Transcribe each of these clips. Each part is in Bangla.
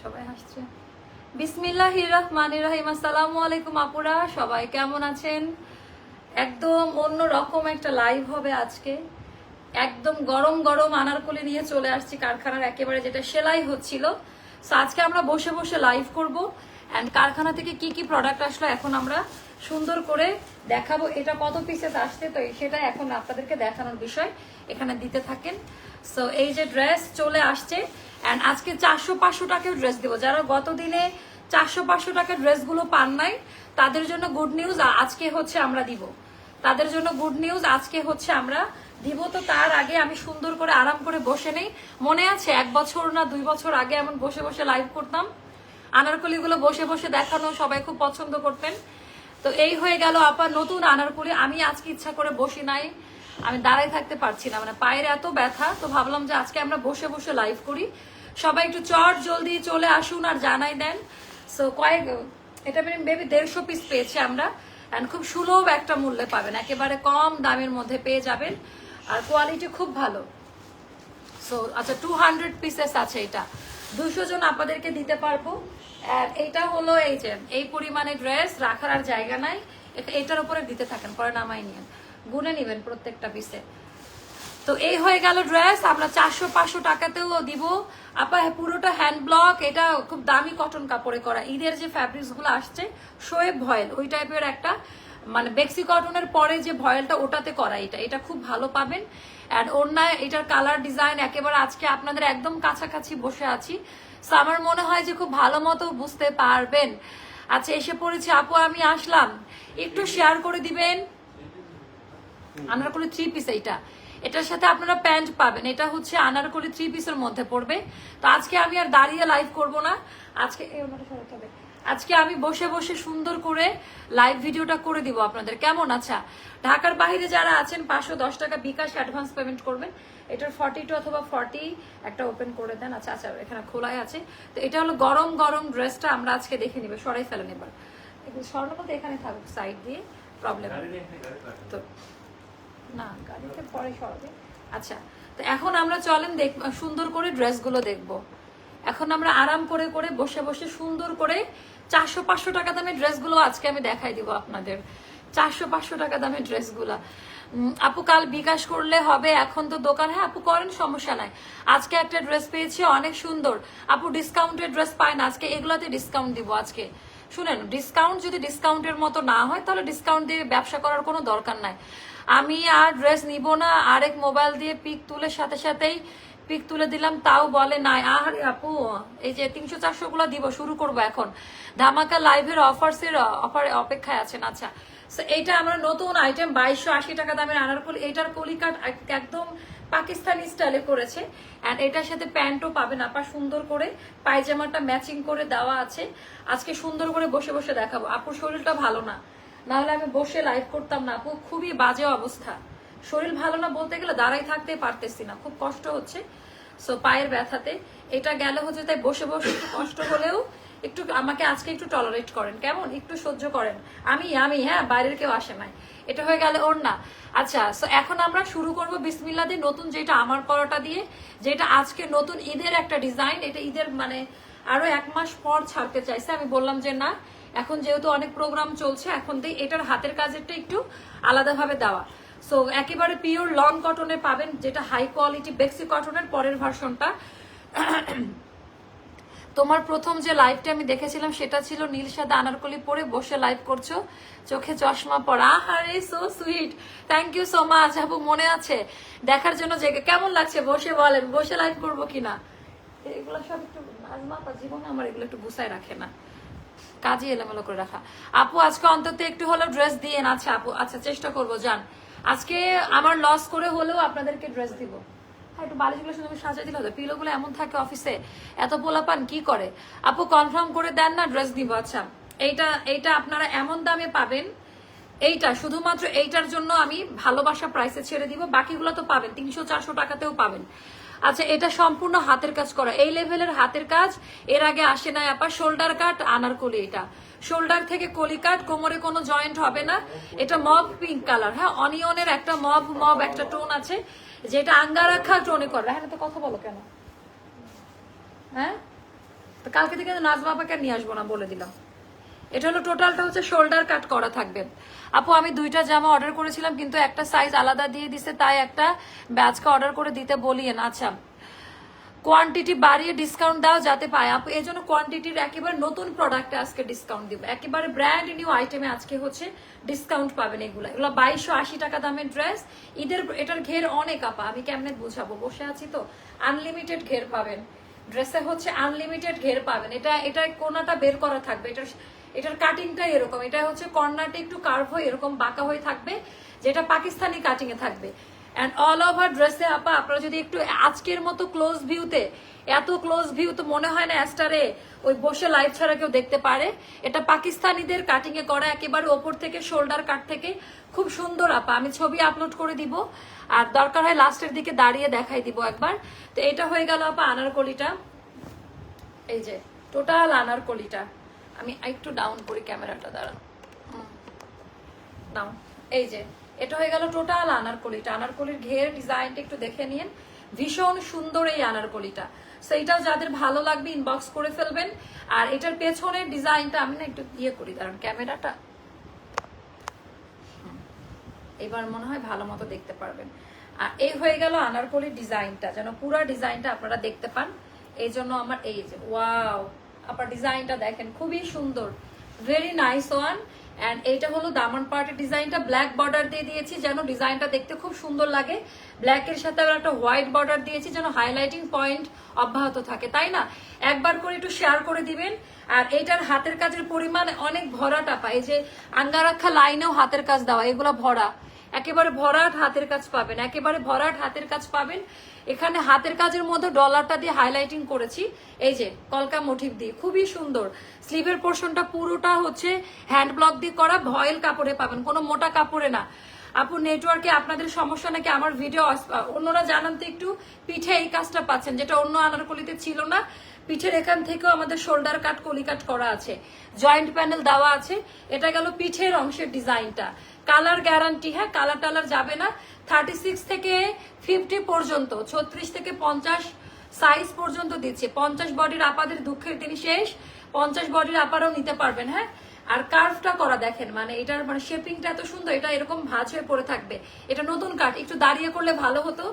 সবাই হাসছে। বিসমিল্লাহির রহমানির রহিম। আসসালামু আলাইকুম আপুরা, সবাই কেমন আছেন? একদম অন্য রকম একটা লাইভ হবে আজকে। একদম গরম গরম আনারকলি নিয়ে চলে আসছি কারখানার একেবারে, যেটা সেলাই হচ্ছিল। সো আজকে আমরা বসে বসে লাইভ করব অ্যান্ড কারখানা থেকে কি কি প্রোডাক্ট আসলো এখন আমরা সুন্দর করে দেখাবো। এটা কত পিসেস আসছে তো সেটা এখন আপনাদেরকে দেখানোর বিষয়, এখানে দিতে থাকেন। সো এই যে ড্রেস চলে আসছে অ্যান্ড আজকে 400-500 টাকার ড্রেস দেবো। যারা গত দিনে 400-500 টাকার ড্রেসগুলো পান নাই তাদের জন্য গুড নিউজ আজকে হচ্ছে আমরা দিব। তাদের জন্য গুড নিউজ আজকে হচ্ছে আমরা দিব। তো তার আগে আমি সুন্দর করে আরাম করে বসে নেই। মনে আছে 1 বছর না 2 বছর আগে এমন বসে বসে লাইভ করতাম, আনারকলিগুলো বসে বসে দেখানো, সবাই খুব পছন্দ করতেন। তো এই হয়ে গেল আপার নতুন আনারকলি। আমি আজকে ইচ্ছা করে বসি নাই, আমি দাঁড়াই থাকতে পারছি না, মানে পায়ের এত ব্যথা। তো ভাবলাম যে আজকে আমরা বসে বসে লাইভ করি। সবাই একটু চট জলদি চলে আসুন আর জানাই দেন। সো এটা বেবি 150 পিস পেয়েছি আমরা অ্যান্ড খুব সুলভ একটা মূল্যে পাবেন, একেবারে কম দামের মধ্যে পেয়ে যাবেন আর কোয়ালিটি খুব ভালো। সো আচ্ছা 200 পিসেস আছে, এটা 200 জন আপনাদেরকে দিতে পারবো। আর এইটা হলো এই যে এই পরিমাণে ড্রেস রাখার আর জায়গা নাই, এটার উপরে দিতে থাকেন, পরে নামাই নিয়েন, গুনে নিবেন প্রত্যেকটা পিসে। তো এই হয়ে গেল ড্রেস। আমরা 400-500 টাকাতেও দিব আপা। পুরোটা হ্যান্ড ব্লক, এটা খুব দামি কটন কাপড়ে করা। ঈদের যে ফ্যাব্রিক্স গুলো আসছে শোয়েব ভয়েল, ওই টাইপের একটা, মানে বেক্সি কটনের পরে যে ভয়েলটা ওটাতে করা। এটা খুব ভালো পাবেন। অ্যান্ড অন্যায় এটার কালার ডিজাইন একেবারে আজকে আপনাদের একদম কাছাকাছি বসে আছি। সো আমার মনে হয় যে খুব ভালো মতো বুঝতে পারবেন। আচ্ছা এসে পড়েছি আপু, আমি আসলাম, একটু শেয়ার করে দিবেন। আনারকলি 3 পিস এইটা, এটার সাথে আপনারা প্যান্ট পাবেন। এটা হচ্ছে আনারকলি 3 পিসের মধ্যে পড়বে। তো আজকে আমি আর দাঁড়িয়ে লাইভ করব না, আজকে আমি বসে বসে সুন্দর করে লাইভ ভিডিওটা করে দিব আপনাদের। কেমন? আচ্ছা ঢাকার বাইরে যারা আছেন 510 টাকা বিকাশ অ্যাডভান্স পেমেন্ট করবেন। এটার 42 অথবা 40 একটা ওপেন করে দেন। আচ্ছা আচ্ছা এখানে খোলাই আছে। তো এটা হলো গরম গরম ড্রেসটা আমরা আজকে দেখে নিবে। সরাই ফেলেন এবার, স্বর্ণপথ এখানে থাকুক সাইড দিয়ে, প্রবলেম তো না, গাড়িতে পরে সরাবে। আচ্ছা তো এখন আমরা চলেন সুন্দর করে ড্রেসগুলো দেখবো। এখন আমরা আরাম করে করে বসে বসে সুন্দর করে 400-500 টাকা দামের ড্রেসগুলো আজকে আমি দেখাই দিব আপনাদের। 400-500 টাকা দামের ড্রেসগুলা আপু কাল বিকাশ করলে হবে, এখন তো দোকান। হ্যাঁ আপু করেন, সমস্যা নাই। আজকে একটা ড্রেস পেয়েছি অনেক সুন্দর। আপু ডিসকাউন্টের ড্রেস পায় না, আজকে এগুলাতে ডিসকাউন্ট দিব আজকে। শুনেন, ডিসকাউন্ট যদি ডিসকাউন্টের মতো না হয় তাহলে ডিসকাউন্ট দিয়ে ব্যবসা করার কোনো দরকার নাই। আমি আর ড্রেস নিব না। আরেক মোবাইল দিয়ে পিক তুলে সাথে সাথেই পিক তুলে দিলাম, তাও বলে নাই। আরে আপু এই যে 300-400 গুলা দিব, শুরু করবো এখন। ধামাকা লাইভের অফার অপেক্ষায় আছেন। আচ্ছা এইটা আমরা নতুন আইটেম 2280 টাকা দামের আনারকলি। এটার কলিকাট একদম পাকিস্তানি স্টাইলে করেছে অ্যান্ড এটার সাথে প্যান্টও পাবেন আপা, সুন্দর করে পায়জামাটা ম্যাচিং করে দেওয়া আছে। আজকে সুন্দর করে বসে বসে দেখাবো। আপুর শরীরটা ভালো না, নাহলে আমি বসে লাইভ করতাম না আপু। খুবই বাজে অবস্থা, শরীর ভালো না বলতে গেলে দাঁড়াই থাকতে পারতেছি না, খুব কষ্ট হচ্ছে। সো পায়ের ব্যথাতে এটা গেলে হচ্ছে, তাই বসে বসে একটু কষ্ট হলেও একটু আমাকে আজকে একটু টলারেট করেন, কেমন? একটু সহ্য করেন। আমি হ্যাঁ, বাইরের কেউ আসে নাই। এটা হয়ে গেলে ওর না। আচ্ছা সো এখন আমরা শুরু করব বিসমিল্লাহ দিয়ে, নতুন যেটা আমার পরোটা দিয়ে, যেটা আজকে নতুন ঈদের একটা ডিজাইন। এটা ঈদের মানে আরো 1 মাস পর ছাড়তে চাইছে। আমি বললাম যে না, এখন যেহেতু অনেক প্রোগ্রাম চলছে, এখন দিয়ে এটার হাতের কাজেরটা একটু আলাদাভাবে দেওয়া। সো একেবারে পিওর লং কটনে পাবেন, যেটা হাই কোয়ালিটি বেক্সি কটনের পরের ভার্সনটা। তোমার প্রথম যে লাইভটা আমি দেখেছিলাম সেটা ছিল নীল সাদা আনারকলি পরে বসে লাইভ করছো, চোখে চশমা পরা। আরে so sweet, thank you so much আপু, মনে আছে দেখার জন্য। কেমন লাগছে বসে বলেন, বসে লাইভ করবো কিনা? এগুলো সব একটু জীবনে আমার এগুলো একটু গুছায় রাখে না, কাজে এলোমেলো করে রাখা। আপু আজকে অন্তত একটু হলেও ড্রেস দিয়ে না। আচ্ছা আপু, আচ্ছা চেষ্টা করবো যান। আজকে আমার লস করে হলেও আপনাদেরকে ড্রেস দিব। হ্যাঁ একটু বালিশগুলো সুন্দর সাজাই দিলে হতো, পিলোগুলো এমন থাকে অফিসে, এত পোলাপান কি করে। আপু কনফার্ম করে দেন না, ড্রেস দিব। আচ্ছা এইটা আপনারা এমন দামে পাবেন, এইটা শুধুমাত্র এইটার জন্য আমি ভালোবাসা প্রাইসে ছেড়ে দিব। বাকিগুলো তো পাবেন 300-400 টাকাতেও পাবেন। আচ্ছা এটা সম্পূর্ণ হাতের কাজ করা, এই লেভেলের হাতের কাজ এর আগে আসে নাই আপা। শোল্ডার কাট আনারকলি, এটা শোল্ডার থেকে কলি কাট, কোমরে কোনো জয়েন্ট হবে না। এটা মব পিঙ্ক কালার, হ্যাঁ অনিয়নের একটা মব একটা টোন আছে, যেটা আঙ্গারাখা টোনে করে। হ্যাঁ তো কথা বলো কেন? হ্যাঁ তো কালকে থেকে নাজমা আপাকে নিয়ে আসবো না, বলে দিলাম। এটা হলো টোটালটা হচ্ছে শোল্ডার কাট করা থাকবে। আপু আমি 2টা জামা অর্ডার করেছিলাম, কিন্তু একটা সাইজ আলাদা দিয়ে দিছে, তাই একটা ব্যাচকে অর্ডার করে দিতে বলিয়েন। আচ্ছা, কোয়ান্টিটি বাড়িয়ে ডিসকাউন্ট দাও যাতে পায় আপু, এই জন্য কোয়ান্টিটির একেবারে নতুন প্রোডাক্টে আজকে ডিসকাউন্ট দিব, একেবারে ব্র্যান্ড নিউ আইটেমে আজকে হচ্ছে ডিসকাউন্ট পাবেন। এগুলো 2280 টাকা দামের ড্রেস, ঈদের এটার ঘের অনেক আপা, আমি কেমনে বুঝাবো, বসে আছি তো। আনলিমিটেড ঘের পাবেন ড্রেসে, হচ্ছে আনলিমিটেড ঘের পাবেন। এটা কোনাটা বের করা থাকবে, এটার কাটিংটাই এরকম, এটা হচ্ছে কর্নারটা একটু কার্ভ হয়ে এরকম বাঁকা হয়ে থাকবে, যেটা পাকিস্তানি কাটিং এ থাকবে। অ্যান্ড অল ওভার ড্রেসে আপা আপনারা যদি একটু আজকের মতো ক্লোজ ভিউতে, এত ক্লোজ ভিউ তো মনে হয় না অ্যাস্টারে ওই বসে লাইভ ছাড়া কেউ দেখতে পারে। এটা পাকিস্তানিদের কাটিং এ করা, একেবারে ওপর থেকে শোল্ডার কাট থেকে খুব সুন্দর আপা। আমি ছবি আপলোড করে দিব, আর দরকার হয় লাস্টের দিকে দাঁড়িয়ে দেখাই দিব একবার। তো এটা হয়ে গেল আপা আনারকলিটা, এই যে টোটাল আনারকলিটা। আমি একটু ডাউন করি ক্যামেরাটা, দাঁড়ান, ডাউন। এই যে এটা হয়ে গেল টোটাল আনারকলিটা। আনারকলির ঘের ডিজাইনটা একটু দেখে নিন, ভীষণ সুন্দর এই আনারকলিটা। সো এটাও যাদের ভালো লাগবে ইনবক্স করে ফেলবেন। আর এটার পেছনের ডিজাইনটা আমি না একটু ইয়ে করি, দাঁড়ান ক্যামেরাটা, এবার মনে হয় ভালো মতো দেখতে পারবেন। আর এই হয়ে গেল আনারকলির ডিজাইনটা, যেন পুরো ডিজাইনটা আপনারা দেখতে পান, এই জন্য আমার এই যে ওয়াও আপনার ডিজাইনটা দেখেন, খুবই সুন্দর, ভেরি নাইস ওয়ান। অ্যান্ড এইটা হলো দামান পার্টের ডিজাইনটা, ব্ল্যাক বর্ডার দিয়ে দিয়েছি যেন ডিজাইনটা দেখতে খুব সুন্দর লাগে। ব্ল্যাকের সাথে আবার একটা হোয়াইট বর্ডার দিয়েছি যেন হাইলাইটিং পয়েন্ট অব্যাহত থাকে, তাই না? একবার করে একটু শেয়ার করে দিবেন। আর এইটার হাতের কাজের পরিমাণ অনেক ভরাটা পায়, এই যে আঙ্গারাক্ষা লাইনেও হাতের কাজ দেওয়া, এগুলো ভরা, একেবারে ভরাট হাতের কাজ পাবেন, একেবারে ভরাট হাতের কাজ পাবেন। এখানে হাতের কাজের মধ্যে ডলারটা দিয়ে হাইলাইটিং করেছি, এই যে কলকা মোটিভ দিয়ে, খুবই সুন্দর। স্লিভের পোর্শনটা পুরোটা হচ্ছে হ্যান্ড ব্লক দিয়ে করা, ভয়েল কাপড়ে পাবেন, কোনো মোটা কাপড়ে না। আপু নেটওয়ার্কে আপনাদের সমস্যা নাকি? আমার ভিডিও অন্যরা জানান তো একটু। পিঠে এই কাজটা পাচ্ছেন, যেটা অন্য আনারকলিতে ছিল না। পিঠের এখান থেকেও আমাদের শোল্ডার কাট কলি কাট করা আছে, জয়েন্ট প্যানেল দেওয়া আছে। এটা গেল পিঠের অংশের ডিজাইনটা। কালার গ্যারান্টি, হ্যাঁ কালার টালার যাবে না। 36 থেকে 50 পর্যন্ত, 36 থেকে 50 সাইজ পর্যন্ত দিচ্ছে। 50 বডির আপাদের দুঃখের দিন শেষ, 50 বডির আপারাও নিতে পারবেন। হ্যাঁ, আর কার্ভটা করা দেখেন, মানে এটার মানে শেপিংটা এত সুন্দর, এটা এরকম ভাঁজ হয়ে পড়ে থাকবে। এটা নতুন কাট, একটু দাঁড়িয়ে করলে ভালো হতো,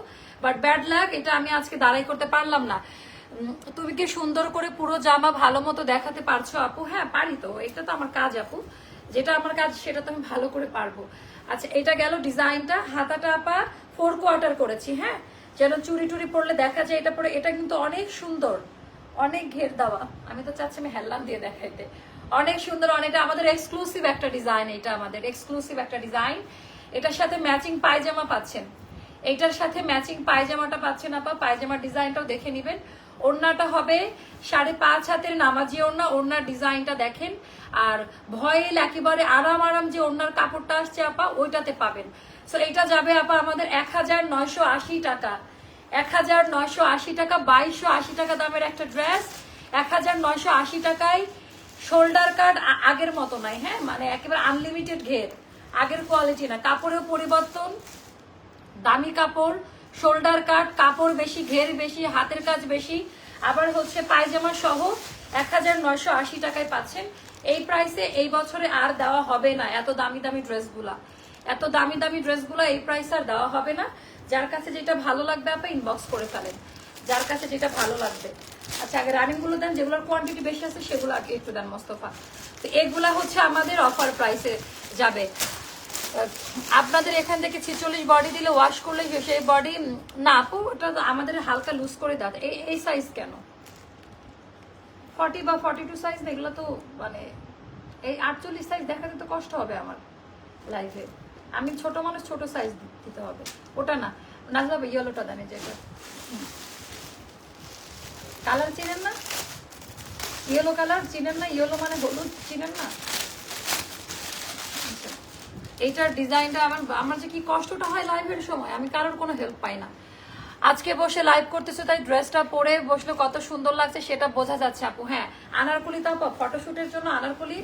বাট ব্যাড লাক, এটা আমি আজকে দাঁড়াই করতে পারলাম না। তুমি কি সুন্দর করে পুরো জামা ভালো মতো দেখাতে পারছো আপু? হ্যাঁ পারি তো, এটা তো আমার কাজ আপু, যেটা আমার কাজ সেটা তো আমি ভালো করে পারবো। আচ্ছা এটা গেল ডিজাইনটা। হাতাটা আপা 4 কোয়ার্টার করেছি, হ্যাঁ যেন চুরি টুরি পরলে দেখা যায় এটা পরে। এটা কিন্তু অনেক সুন্দর, অনেক ঘের দেওয়া, আমি তো চাচ্ছি আমি হেললাম দিয়ে দেখাইতে, অনেক সুন্দর, অনেকটা আমাদের এক্সক্লুসিভ একটা ডিজাইন, এটা আমাদের এক্সক্লুসিভ একটা ডিজাইন। এটার সাথে ম্যাচিং পায়জামা পাচ্ছেন, এইটার সাথে ম্যাচিং পায়জামাটা পাচ্ছেন আপা। পায়জামার ডিজাইনটাও দেখে নিবেন। ওড়নাটা হবে 5.5 হাতের নামাজি ওড়না, ওড়নার ডিজাইনটা দেখেন। আর ভয়েল একেবারে আরাম আরাম যে ওড়নার কাপড়টা আসছে আপা, ওইটাতে পাবেন। সো এটা যাবে আপা আমাদের 1980 টাকা, 1980 টাকা, 2280 টাকা দামের একটা ড্রেস। 1980 টাকায় শোল্ডার কাট আগের মতো নাই, হ্যাঁ মানে একেবারে আনলিমিটেড ঘের, আগের কোয়ালিটি না। কাপড়েও পরিবর্তন, দামি কাপড়, শোল্ডার কাট, কাপড় বেশি, ঘের বেশি, হাতের কাজ বেশি, আবার হচ্ছে পায়জামা সহ 1980 টাকায় পাচ্ছেন। এই প্রাইসে এই বছরে আর দেওয়া হবে না, এত দামি দামি ড্রেসগুলা, এত দামি দামি ড্রেসগুলা এই প্রাইসে আর দেওয়া হবে না। যার কাছে যেটা ভালো লাগবে আপনি ইনবক্স করে ফেলেন, যার কাছে যেটা ভালো লাগবে। আচ্ছা আগে রানিং গুলো দেন, যেগুলোর কোয়ান্টিটি বেশি আছে সেগুলো আগে একটু দেন মোস্তফা। তো এগুলা হচ্ছে আমাদের অফার প্রাইসে যাবে। আপনাদের এখান থেকে 46 বডি দিলে ওয়াশ করলে সেই বডি না আপু, ওটা আমাদের হালকা লুজ করে দেয়। এই সাইজ কেন 40 বা 42 সাইজ, এগুলো তো মানে এই 48 সাইজ দেখাতে তো কষ্ট হবে আমার লাইফে। আমি ছোট মানুষ, ছোট সাইজ দিতে হবে, ওটা না। না যাবে ইয়েলোটা দেন, যেটা কালার চিনেন না, ইয়েলো কালার চিনেন না, ইয়েলো মানে হলুদ চিনেন না। এইটার ডিজাইনটা আমার যে কি কষ্টটা হয় লাইভের সময়, আমি কারোর কোনো হেল্প পাই না। আজকে বসে লাইভ করতেছে তাই ড্রেসটা পরে বসলে কত সুন্দর লাগছে সেটা বোঝা যাচ্ছে আপু। হ্যাঁ আনারকলি তো আপু ফটোশুটের জন্য আনারকলি,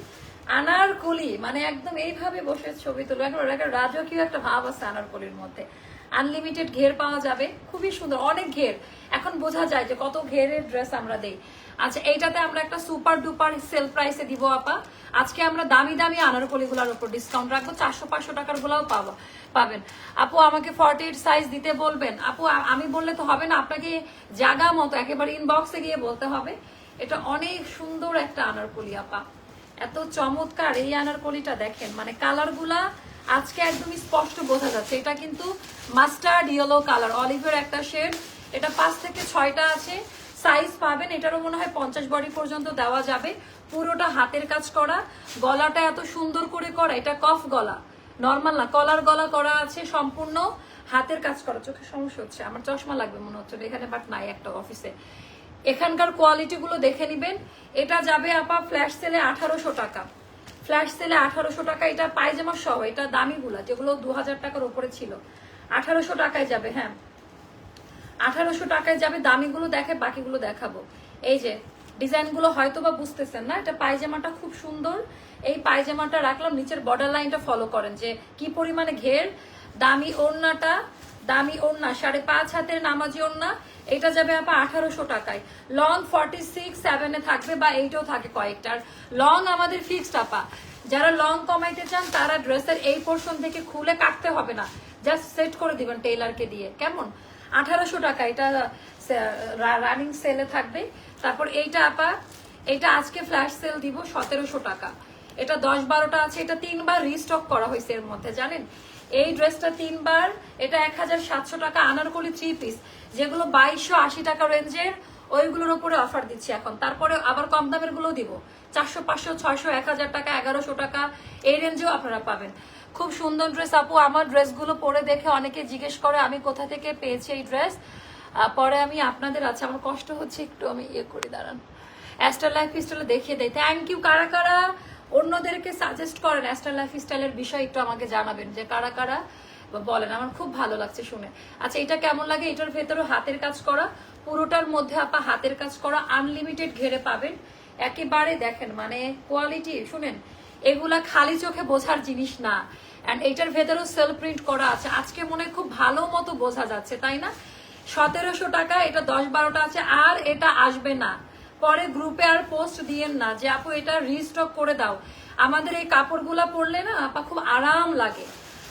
আনারকলি মানে একদম এইভাবে বসে ছবি তুলো, একটা রাজকীয় একটা ভাব আছে আনারকলির মধ্যে। আনলিমিটেড ঘের পাওয়া যাবে, খুবই সুন্দর, অনেক ঘের। এখন বোঝা যায় যে কত ঘেরের ড্রেস আমরা দেই। আচ্ছা, এইটাতে আমরা একটা সুপার ডুপার সেল প্রাইসে দিব আপা। আজকে আমরা দামি দামি আনারকলিগুলোর উপর ডিসকাউন্ট রাখবো, 400-500 টাকার গুলাও পাবেন। আপু আমাকে 48 সাইজ দিতে বলবেন। আপু আমি বললে তো হবে না, আপনাকে জায়গা মতো একেবারে ইনবক্সে গিয়ে বলতে হবে। এটা অনেক সুন্দর একটা আনারকলি আপা, এত চমৎকার এই আনারকলিটা দেখেন, মানে কালার গুলা আজকে একদমই স্পষ্ট বোঝা যাচ্ছে। এটা কিন্তু মাস্টার্ড ইয়েলো কালার, অলিভের একটা শেড। এটা 5 থেকে 6টা আছে, সাইজ পাবেন। এটারও মনে হয় 50 বডি পর্যন্ত দেওয়া যাবে। পুরোটা হাতের কাজ করা, গলাটা এত সুন্দর করে করা, এটা কফ গলা, নর্মাল না, কলার গলা করা আছে, সম্পূর্ণ হাতের কাজ করা। চোখে সমস্যা হচ্ছে, আমার চশমা লাগবে মনে হচ্ছে এখানে, বাট নাই একটা অফিসে। এখানকার কোয়ালিটি গুলো দেখে নিবেন। এটা যাবে আপা ফ্ল্যাশ সেলে 1800 টাকা, ফ্ল্যাশ সেলে 1800 টাকা। এটা পায়জামা সহ, এটা দামিগুলা যেগুলো 2000 টাকার উপরে ছিল, 1800 টাকায় যাবে। হ্যাঁ, 1800 টাকায় যাবে। দামিগুলো দেখে, বাকিগুলো দেখাবো। এই যে ডিজাইনগুলো হয়তো বা বুঝতেছেন না, এটা পায়জামাটা খুব সুন্দর। এই পায়জামাটা রাখলাম, নিচের বর্ডার লাইনটা ফলো করেন যে কি পরিমাণে ঘের। দামি ওড়নাটা, দামি ওড়না 5.5 হাতের নামাজি ওড়না। এটা যাবে আপা 1800 টাকায়। লং 46-7 থাকবে বা 8ও থাকে কয়েকটার। লং আমাদের ফিক্সড আপা। যারা লং কমাইতে চান তারা ড্রেসের এই পোর্শন থেকে খুলে কাটতে হবে না, জাস্ট সেট করে দিবেন টেইলারকে দিয়ে। কেমন? 1800 টাকা, এটা রানিং সেলে থাকবে। তারপর এইটা আপা, এটা আজকে ফ্ল্যাশ সেল দিব 1700 টাকা। এটা 10-12টা আছে, এটা 3বার রিস্টক করা হয়েছে এর মধ্যে, জানেন? এই ড্রেসটা 3বার, এটা 1700 টাকা। আনারকলি 3 পিস যেগুলো 2280 টাকা রেঞ্জের, ওইগুলোর উপরে অফার দিচ্ছি এখন। তারপরে আবার কম দামের গুলো দিব, 400, 500, 600, 1000 টাকা, 1100 টাকা, এই রেঞ্জেও আপনারা পাবেন। খুব সুন্দর ড্রেস আপু। আমার ড্রেসগুলো পরে দেখে অনেকে জিজ্ঞেস করে আমি কোথা থেকে পেয়েছি এই ড্রেস। পরে আমি আপনাদের, আছে আমার কষ্ট হচ্ছে একটু, আমি ইয়ে করে দাঁড়ান, অ্যাস্টার লাইফ স্টাইলে দেখিয়ে দেয়। Thank you. কারা কারা অন্যদেরকে সাজেস্ট করেন অ্যাস্টার লাইফ স্টাইলের বিষয়ে একটু আমাকে জানাবেন, যে কারা কারা বলেন, আমার খুব ভালো লাগছে শুনে। আচ্ছা, এটা কেমন লাগে? এটার ভেতরে হাতের কাজ করা, পুরোটার মধ্যে আপা হাতের কাজ করা, আনলিমিটেড ঘেরে পাবেন। একেবারে দেখেন মানে কোয়ালিটি, শুনেন, এগুলা খালি চোখে বোঝার জিনিস না। এন্ড এইটার ভেতরেও সেল প্রিন্ট করা আছে। আজকে মনে খুব ভালো মতো বোঝা যাচ্ছে, তাই না? 1700 টাকা, এটা 10-12টা আছে, আর এটা আসবে না। পরে গ্রুপে আর পোস্ট দিয়েন না যে আপু এটা রিস্টক করে দাও। আমাদের এই কাপড়গুলা পরলে না আপা খুব আরাম লাগে।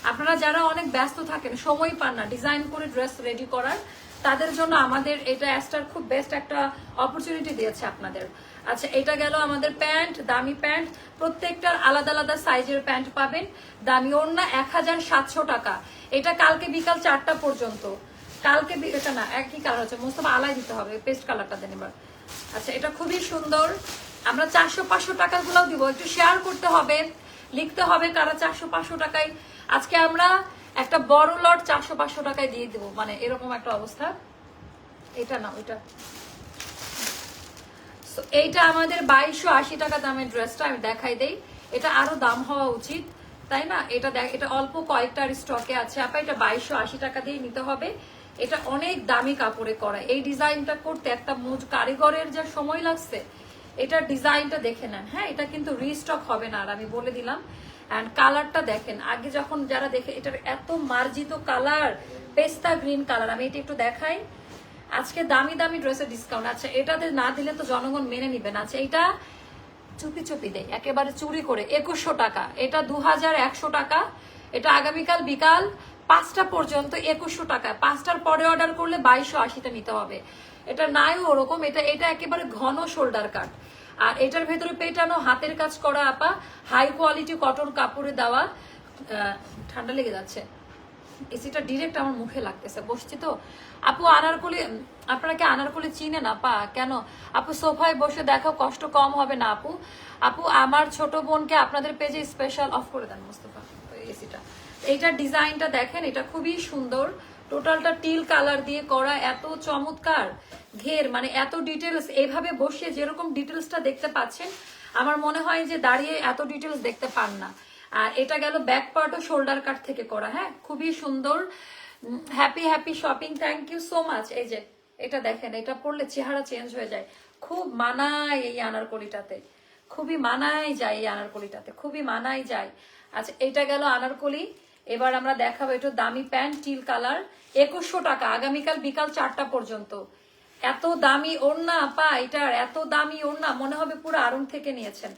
আপনারা যারা অনেক ব্যস্ত থাকেন, সময় পান না ডিজাইন করে ড্রেস রেডি করার, তাদের জন্য আমাদের এটা অ্যাস্টার খুব বেস্ট একটা অপরচুনিটি দিয়েছে আপনাদের। আচ্ছা, এটা গেল আমাদের প্যান্ট, দামি প্যান্ট। প্রত্যেকটার আলাদা আলাদা সাইজের প্যান্ট পাবেন। দামি ওড়না 1700 টাকা। এটা কালকে বিকাল 4টা পর্যন্ত। কালকে এটা না, একই কালার হচ্ছে, মোস্তফা আলাই দিতে হবে, পেস্ট কালারটা দেন এবার। আচ্ছা, এটা খুবই সুন্দর। আমরা 400-500 টাকা গুলাও দিব, একটু শেয়ার করতে হবে, লিখতে হবে কারা 400-500 টাকায়। আজকে আমরা একটা বড় লট 400-500 টাকায় দিয়ে দেবো, মানে এরকম একটা অবস্থা। এটা না, ওইটা। এইটা আমাদের 2280 টাকা দামের ড্রেসটা আমি দেখাই দেই। এটা আরো দাম হওয়া উচিত, তাই না? এটা দেখ, এটা অল্প কয়েকটার স্টকে আছে আপা। এটা 2280 টাকা দিয়ে নিতে হবে। এটা অনেক দামি কাপড়ে করা। এই ডিজাইনটা করতে একটা কারিগরের যা সময় লাগছে, এটার ডিজাইনটা দেখে নেন। হ্যাঁ, এটা কিন্তু রিস্টক হবে না, আর আমি বলে দিলাম। এন্ড কালারটা দেখেন, আগে যখন যারা দেখে, এটার এত মার্জিত কালার, পেস্তা গ্রিন কালার। আমি এটা একটু দেখাই। আজকে দামি দামি ড্রেসের ডিসকাউন্ট। আচ্ছা, এটাতে না দিলে তো জনগণ মেনে নিবেন। আচ্ছা, এটা চুপি চুপি দেয়, একেবারে চুরি করে 2100 টাকা। এটা 2100 টাকা। এটা আগামীকাল বিকাল 5টা পর্যন্ত 2100 টাকা। 5টার পরে অর্ডার করলে 2280টা নিতে হবে। এটা নাই ওরকম, এটা এটা একেবারে ঘন শোল্ডার কাট। আর এটার ভেতরে পেটানো হাতের কাজ করা আপা, হাই কোয়ালিটি কটন কাপড়ে দেওয়া। ঠান্ডা লেগে যাচ্ছে, এসিটা ডিরেক্ট আমার মুখে লাগতেছে, বসছি তো। আপু আনারকলি, আপনারা কি আনারকলি চিনেন আপা? কেন আপু সোফায় বসে দেখো, কষ্ট কম হবে না আপু? আপু আমার ছোট বোনকে আপনাদের পেজে স্পেশাল অফ করে দেন মোস্তফা এসিটা। এইটার ডিজাইনটা দেখেন, এটা খুবই সুন্দর। টোটালটা টিল কালার দিয়ে করা, এত চমৎকার ঘের, মানে এত ডিটেলস। এইভাবে বসে যেরকম ডিটেলসটা দেখতে পাচ্ছেন, আমার মনে হয় যে দাঁড়িয়ে এত ডিটেলস দেখতে পান না। আর এটা গেল ব্যাক পার্ট ও শোল্ডার কাট থেকে করা। হ্যাঁ, খুবই সুন্দর। Happy happy shopping, thank you so much. এই যে এটা দেখেন, এটা পরলে চেহারা চেঞ্জ হয়ে যায়। খুব মানায় এই আনারকলিটাতে, খুবই মানায় যায় এই আনারকলিটাতে, খুবই মানায় যায়। আচ্ছা, এটা গেল আনারকলি। এবার আমরা দেখাবো একটু দামি প্যান্ট টিল কালার, 2100 টাকা, আগামীকাল বিকাল 4টা পর্যন্ত। এত দামি ওড়না আপা, এটার এত দামি ওড়না মনে হবে পুরো আড়ং থেকে নিয়েছেন,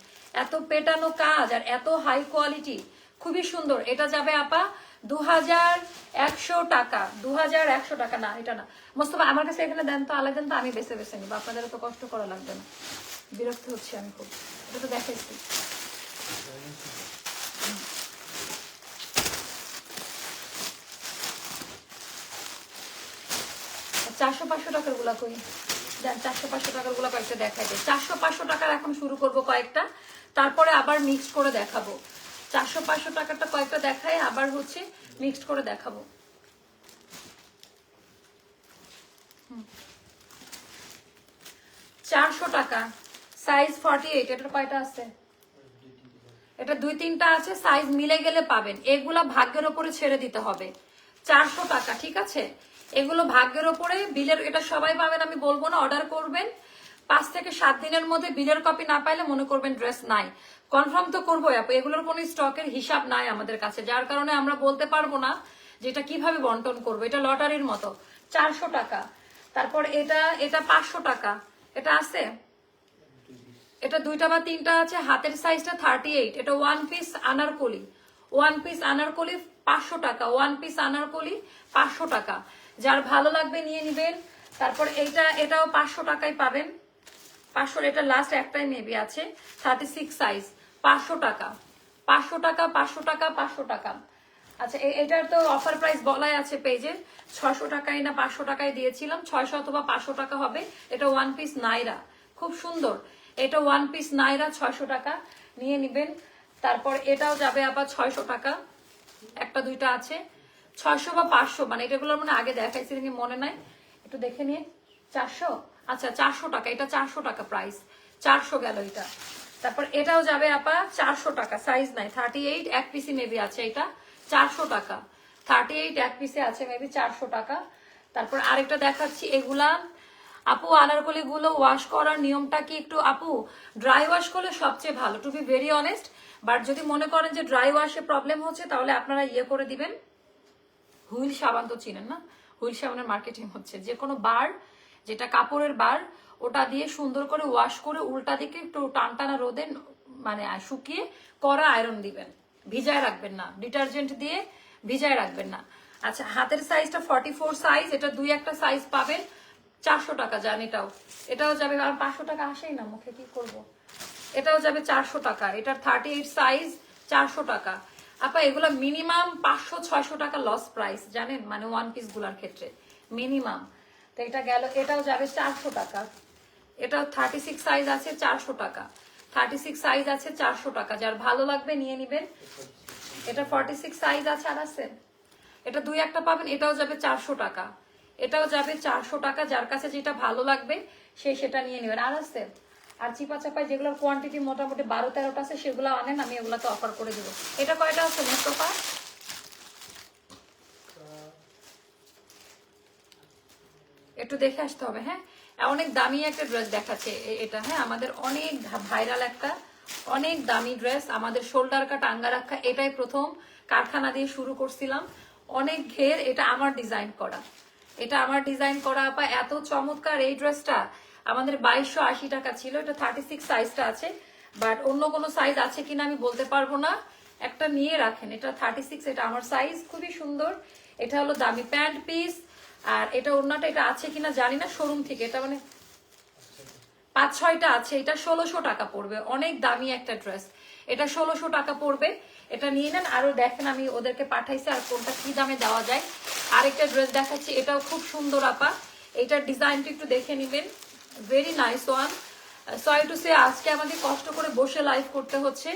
এত পেটানো কাজ আর এত হাই কোয়ালিটি, খুবই সুন্দর। এটা যাবে আপা 2100 টাকা, 2100 টাকা। না এটা না মোস্তফা, আমার কাছে এখানে দেন তো, আলাদা দেন তো, আমি বেছে বেছে নিব, আপনাদের তো কষ্ট করা লাগবে না, বিরক্ত হচ্ছে আমি খুব। এটা তো দেখাইছি। 400-500 টাকার গুলা কই দেন, 400-500 টাকার গুলা কয়েকটা দেখাই দেয়। 400-500 টাকার এখন শুরু করব কয়েকটা, তারপরে আবার মিক্স করে দেখাবো। 400-500 টাকারটা কয়েকটা দেখাই, আবার হচ্ছে মিক্সড করে দেখাবো। 400 টাকা, সাইজ 48। এটার কয়টা আছে? এটা 2-3টা আছে, সাইজ মিলে গেলে পাবেন। এগুলা ভাগ্যের ওপরে ছেড়ে দিতে হবে। 400 টাকা, ঠিক আছে? এগুলো ভাগ্যের ওপরে, বিলের, এটা সবাই পাবেন আমি বলবো না, অর্ডার করবেন। 5 থেকে 7 দিনের মধ্যে বিলের কপি না পাইলে মনে করবেন ড্রেস নাই। কনফার্ম তো করবো আপু, এগুলোর কোনো স্টকের হিসাব নাই আমাদের কাছে, যার কারণে আমরা বলতে পারবো না যে এটা কিভাবে বন্টন করবো, এটা লটারির মতো। 400 টাকা। তারপর এটা 500 টাকা। এটা আছে, এটা 2টা বা 3টা আছে, হাতের সাইজটা 38। এটা 1 পিস আনারকলি, 1 পিস আনারকলি 500 টাকা, 1 পিস আনারকলি 500 টাকা। যার ভালো লাগবে নিয়ে নিবেন। তারপর এটাও 500 টাকায় পাবেন। 500, এটা লাস্ট একটাই মেবি আছে, 36 সাইজ, 500 টাকা, 500 টাকা, 500 টাকা, 500 টাকা। আচ্ছা, এটার তো অফার প্রাইস বলাই আছে পেজে, 600 টাকায় না 500 টাকায় দিয়েছিলাম, 600 অথবা 500 টাকা হবে। এটা 1 পিস নাইরা, খুব সুন্দর। এটা 1 পিস নাইরা, 600 টাকা, নিয়ে নিবেন। তারপর এটাও যাবে আবার 600 টাকা, 1-2টা আছে, 600 বা 500, মানে এটাগুলোর মানে আগে দেখাইছি নাকি মনে নাই, একটু দেখে নিয়ে। 400, আচ্ছা 400 টাকা, এটা 400 টাকা প্রাইস, 400 গেল এটা। তারপর এটাও যাবে আপা 400 টাকা, সাইজ নাই, 38, 1 পিসি মেবি আছে, এটা 400 টাকা, 38 1 পিসে আছে মেবি, 400 টাকা। তারপর আরেকটা দেখাচ্ছি, এগুলা আপু আনারকলি গুলো ওয়াশ করার নিয়মটা কি একটু আপু, ড্রাই ওয়াশ করলে সবচেয়ে ভালো, to be very honest. But যদি মনে করেন যে ড্রাই ওয়াশে প্রবলেম হচ্ছে, তাহলে আপনারা ইয়ে করে দিবেন, হুইল সাবান তো চিনেন না, হুইল সাবানের মার্কেটিং হচ্ছে, যে কোনো বার, যেটা কাপড়ের বার, ওটা দিয়ে সুন্দর করে ওয়াশ করে উল্টা দিকে একটু টানটানা রোদে মানে শুকিয়ে কড়া আয়রন দিবেন, ভিজায় রাখবেন না, ডিটারজেন্ট দিয়ে ভিজায় রাখবেন না। আচ্ছা, হাতের সাইজটা 44 সাইজ, এটা 2-1টা সাইজ পাবেন, 400 টাকা। যান, এটাও যাবে, আর 500 টাকা আসেই না মুখে, কি করব। এটাও যাবে 400 টাকা, এটার 38 সাইজ, 400 টাকা। আপা এগুলা মিনিমাম 500-600 টাকা লস প্রাইস, জানেন, মানে 1 পিস গুলার ক্ষেত্রে মিনিমাম। তো এটা গেল, এটাও যাবে 400 টাকা। এটাও 36 সাইজ আছে, 400 টাকা, 36 সাইজ আছে, 400 টাকা। যার ভালো লাগবে নিয়ে নিবেন। এটা 46 সাইজ আছে, আর আছে, এটা 2-1টা পাবেন। এটাও যাবে 400 টাকা, এটাও যাবে 400 টাকা। যার কাছে যেটা ভালো লাগবে সেটা নিয়ে নেবেন। আর আছে, আর চিপা চাপায় যেগুলোর কোয়ান্টিটি মোটামুটি 12-13টা আছে, সেগুলো আনেন, আমি এগুলাকে অফার করে দিব। এটা কয়টা আছে মোস্তফা? একটু দেখে আসতে হবে। হ্যাঁ, অনেক দামি একটা ড্রেস দেখাচ্ছে এটা। হ্যাঁ, আমাদের অনেক ভাইরাল একটা অনেক দামি ড্রেস, আমাদের শোল্ডার কাট আঙ্গা রাখা, এটাই প্রথম কারখানা দিয়ে শুরু করছিলাম, অনেক ঘের। এটা আমার ডিজাইন করা, এটা আমার ডিজাইন করা আপা, এত চমৎকার এই ড্রেসটা। আমাদের 2280 টাকা ছিল। এটা 36 সাইজটা আছে, বাট অন্য কোনো সাইজ আছে কিনা আমি বলতে পারবো না, একটা নিয়ে রাখেন। এটা 36, এটা আমার সাইজ, খুবই সুন্দর। এটা হলো দামি প্যান্ট পিস, আর এটা ওড়নাটা এটা আছে কিনা জানি না, শোরুম থেকে এটা মানে 5-6টা আছে। এটা 1600 টাকা পড়বে, অনেক দামি একটা ড্রেস, এটা 1600 টাকা পড়বে। এটা নিয়ে নেন। আরো দেখেন, আমি ওদেরকে পাঠাইছি আর কোনটা কি দামে দেওয়া যায়। আরেকটা ড্রেস দেখাচ্ছি, এটাও খুব সুন্দর আপা, এটার ডিজাইনটা একটু দেখে নিবেন, very nice one. Sorry to say, আজকে আমাদের কষ্ট করে বসে লাইভ করতে হচ্ছে,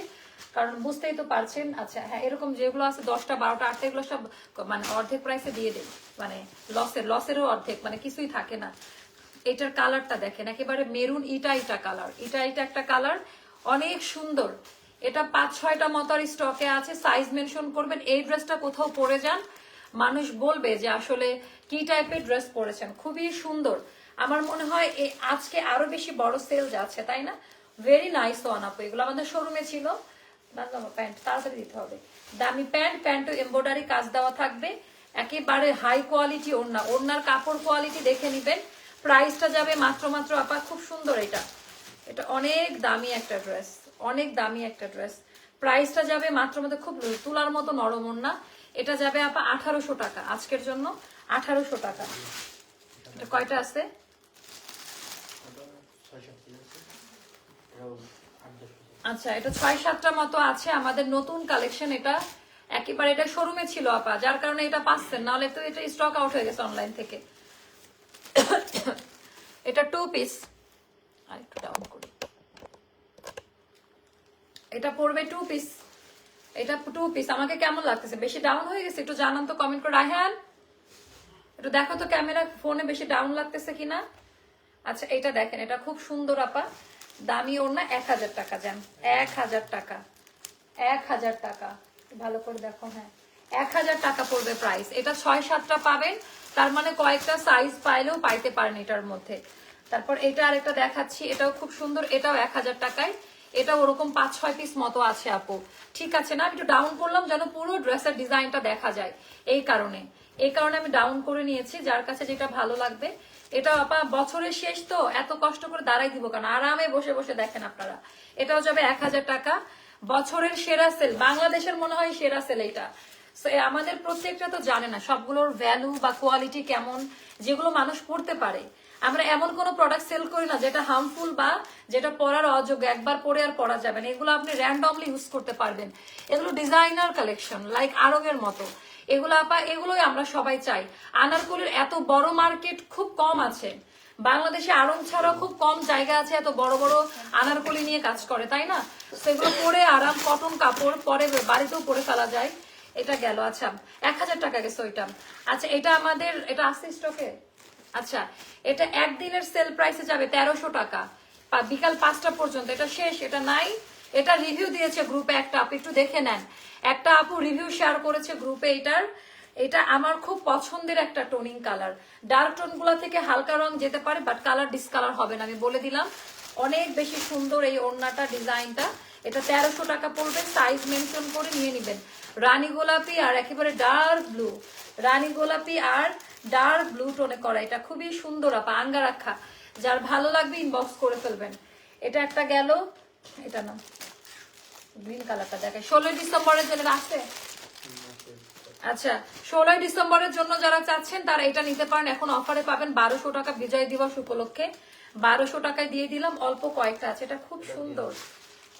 কারণ বুঝতেই তো পারছেন। আচ্ছা হ্যাঁ, এরকম যেগুলো আছে 10টা 12টা 8টা, এগুলো সব মানে অর্ধেক প্রাইসে দিয়ে দেয়, মানে লসেরও অর্ধেক, মানে কিছুই থাকে না। এটার কালারটা দেখেন, একেবারে মেরুন ইটা কালার, ইটা একটা কালার, অনেক সুন্দর। এটা 5-6টা মতো আর স্টকে আছে, সাইজ মেনশন করবেন। এই ড্রেসটা কোথাও পরে যান, মানুষ বলবে যে আসলে কি টাইপের ড্রেস পরেছেন, খুবই সুন্দর। আমার মনে হয় আজকে আরো বেশি বড় সেল যাচ্ছে, তাই না? ভেরি নাইস ওয়ান আপু, এগুলো আমাদের শোরুমে ছিল। প্যান্ট তাড়াতাড়ি দিতে হবে, দামি প্যান্ট, প্যান্টও এমব্রয়ডারি কাজ দেওয়া থাকবে, একেবারে হাই কোয়ালিটি ওড়না, ওড়নার কাপড় কোয়ালিটি দেখে নিবেন। প্রাইসটা যাবে মাত্র মাত্র আপা, খুব সুন্দর এটা, এটা অনেক দামি একটা ড্রেস, অনেক দামি একটা ড্রেস। প্রাইসটা যাবে মাত্র মাত্র, খুব তুলার মতো নরম ওড়না, এটা যাবে আপা 1800 টাকা আজকের জন্য, 1800 টাকা। এটা কয়টা আছে? আচ্ছা, এটা 6-7টা মতো আছে আমাদের নতুন কালেকশন। এটা একেবারে এটা শোরুমে ছিল আপা, যার কারণে এটা পাচ্ছেন, নাহলে তো এটা স্টক আউট হয়ে গেছে অনলাইন থেকে। এটা 2 পিস, আর একটু ডাউন করি, এটা পড়বে 2 পিস, এটা 2 পিস। আমাকে কেমন লাগতেছে? বেশি ডাউন হয়ে গেছে? একটু জানান তো কমেন্ট করে। রায়হান একটু দেখো তো ক্যামেরা ফোনে বেশি ডাউন লাগতেছে কিনা। আচ্ছা, এটা দেখেন, এটা খুব সুন্দর আপা, দামি ওড়না, 1000 টাকা। যান 1000 টাকা, 1000 টাকা, ভালো করে দেখো, হ্যাঁ 1000 টাকা পড়বে প্রাইস। এটা 6-7টা পাবেন, তার মানে কয়েকটা সাইজ পাইলেও পাইতে পারেন এটার মধ্যে। তারপর এটা আরেকটা দেখাচ্ছি, এটাও খুব সুন্দর, এটাও 1000 টাকায়। এটা ওরকম 5-6 পিস মতো আছে আপু, ঠিক আছে না? আমি একটু ডাউন করলাম যেন পুরো ড্রেসের ডিজাইনটা দেখা যায়, এই কারণে আমি ডাউন করে নিয়েছি, যার কাছে যেটা ভালো লাগবে। এটা আপা বছরের শেষ তো, এত কষ্ট করে দাঁড়াই দিব কেন, আরামে বসে বসে দেখেন আপনারা। এটাও যাবে 1000 টাকা, বছরের সেরা সেল, বাংলাদেশের মনে হয় সেরা সেল এটা। আমাদের প্রত্যেকটা তো জানে না সবগুলোর ভ্যালু বা কোয়ালিটি কেমন, যেগুলো মানুষ পড়তে পারে। আমরা এমন কোনো প্রোডাক্ট সেল করি না যেটা হার্মফুল বা যেটা পরার অযোগ্য, একবার পরে আর পরা যাবে না। এগুলো আপনি র্যান্ডমলি ইউজ করতে পারবেন। এগুলো ডিজাইনার কালেকশন, লাইক আরঙের মতো। এগুলো আপা, এগুলোই আমরা সবাই চাই। আনারকলির এত বড় মার্কেট খুব কম আছে বাংলাদেশে, আড়ং ছাড়া খুব কম জায়গা আছে এত বড় বড় আনারকলি নিয়ে কাজ করে, তাই না? সেগুলো পরে আরাম, কটন কাপড়, পরে বাড়িতেও পরে ফেলা যায়। এটা গেল, আচ্ছা 1000 টাকা গেছে ওইটা। আচ্ছা, এটা আমাদের, এটা আছে স্টকে। আচ্ছা, এটা একদিনের সেল প্রাইসে যাবে 1300 টাকা, বিকাল 5টা পর্যন্ত। এটা শেষ, এটা নাই। এটা রিভিউ দিয়েছে গ্রুপে একটা আপু, একটু দেখে নেন। একটা আপু রিভিউ শেয়ার করেছে গ্রুপে এটার। এটা আমার খুব পছন্দের একটা টোনিং কালার, ডার্ক টোন গুলা থেকে হালকা রং যেতে পারে, বাট কালার ডিসকালার হবে না, আমি বলে দিলাম। অনেক বেশি সুন্দর এই ওড়নাটা, ডিজাইনটা। এটা 1300 টাকা পড়বে, সাইজ মেনশন করে নিয়ে নিবেন। রানী গোলাপি আর একেবারে ডার্ক ব্লু, রানী গোলাপি আর ডার্ক ব্লু টোনে করা, এটা খুবই সুন্দর আপা, আঙ্গা রাখা। যার ভালো লাগবে ইনবক্স করে ফেলবেন। এটা একটা গেল, এটা না, গ্রিন কালারটা দেখে 16 ডিসেম্বরের জন্য আছে। আচ্ছা, 16 ডিসেম্বরের জন্য যারা চাচ্ছেন তারা এটা নিতে পারেন, এখন অফারে পাবেন 1200 টাকা বিজয় দিবস উপলক্ষে। 1200 টাকায় দিয়ে দিলাম, অল্প কয়েকটা আছে। এটা খুব সুন্দর,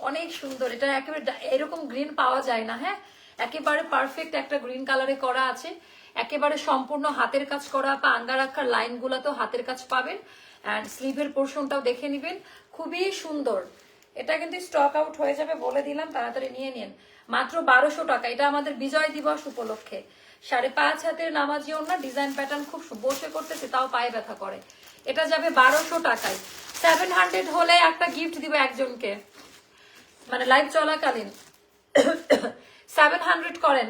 অনেক সুন্দর। এটা একেবারে এরকম গ্রিন পাওয়া যায় না, হ্যাঁ একেবারে পারফেক্ট একটা গ্রিন কালারে করা আছে, একেবারে সম্পূর্ণ হাতের কাজ করা, বা আঙ্গা রাখার লাইন গুলাতেও হাতের কাজ পাবেন। অ্যান্ড স্লিভের পোর্শনটাও দেখে নিবেন, খুবই সুন্দর। এটা কিন্তু স্টক আউট হয়ে যাবে, বলে দিলাম, তাড়াতাড়ি নিয়ে নিন। মাত্র 1200 টাকা, এটা আমাদের বিজয় দিবস উপলক্ষে। 5.5 হাতের নামাজি ওড়না, ডিজাইন প্যাটার্ন খুব বসে করতেছে তাও পায়ে ব্যথা করে। এটা যাবে 1200 টাকায়। 700 হলে একটা গিফট দিব একজনকে, মানে লাইভ চলাকালীন 700 করেন।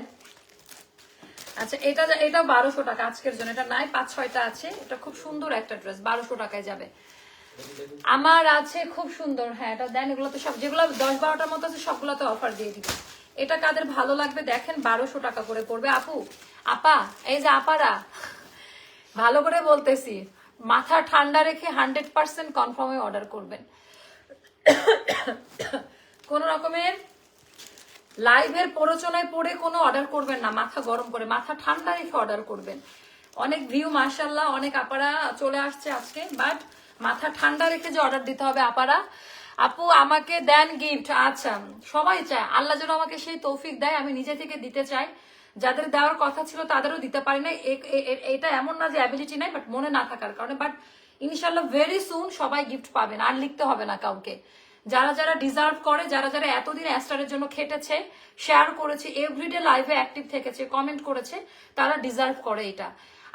আচ্ছা, এটা 1200 টাকা আজকের জন্য, এটা নাই, 5-6টা আছে। এটা খুব সুন্দর একটা ড্রেস, 1200 টাকায় যাবে। আমার আছে খুব সুন্দর, হ্যাঁ এটা দেন। এগুলো তো সব, যেগুলো 10-12টার মতো আছে সবগুলোতে অফার দিয়ে দিবে। এটা কাদের ভালো লাগবে দেখেন, 1200 টাকা করে পড়বে আপু, আপা, এই যে আপারা, ভালো করে বলতেছি, মাথা ঠান্ডা রেখে 100% কনফার্মে অর্ডার করবেন। কোন রকমের লাইভের প্ররোচনায় পড়ে কোনো অর্ডার করবেন না, মাথা গরম করে, মাথা ঠান্ডা রেখে অর্ডার করবেন। অনেক ভিউ মাশাআল্লাহ, অনেক আপারা চলে আসছে আজকে, বাট মাথা ঠান্ডা রেখে যে অর্ডার দিতে হবে আপারা। আপু আমাকে দেন গিফট, আচ্ছা সবাই চায়, আল্লাহ যেন আমাকে সেই তৌফিক দেয়, আমি নিজে থেকে দিতে চাই। যাদের দেওয়ার কথা ছিল তাদেরও দিতে পারি না, এটা এমন না যে অ্যাবিলিটি নাই, বাট মনে না থাকার কারণে। বাট ইনশাল্লাহ ভেরি সুন সবাই গিফট পাবেন, আর লিখতে হবে না কাউকে। যারা যারা ডিজার্ভ করে, যারা যারা এতদিন অ্যাস্টারের জন্য খেটেছে, শেয়ার করেছে, এভরিডে লাইভে অ্যাক্টিভ থেকেছে, কমেন্ট করেছে, তারা ডিজার্ভ করে এটা।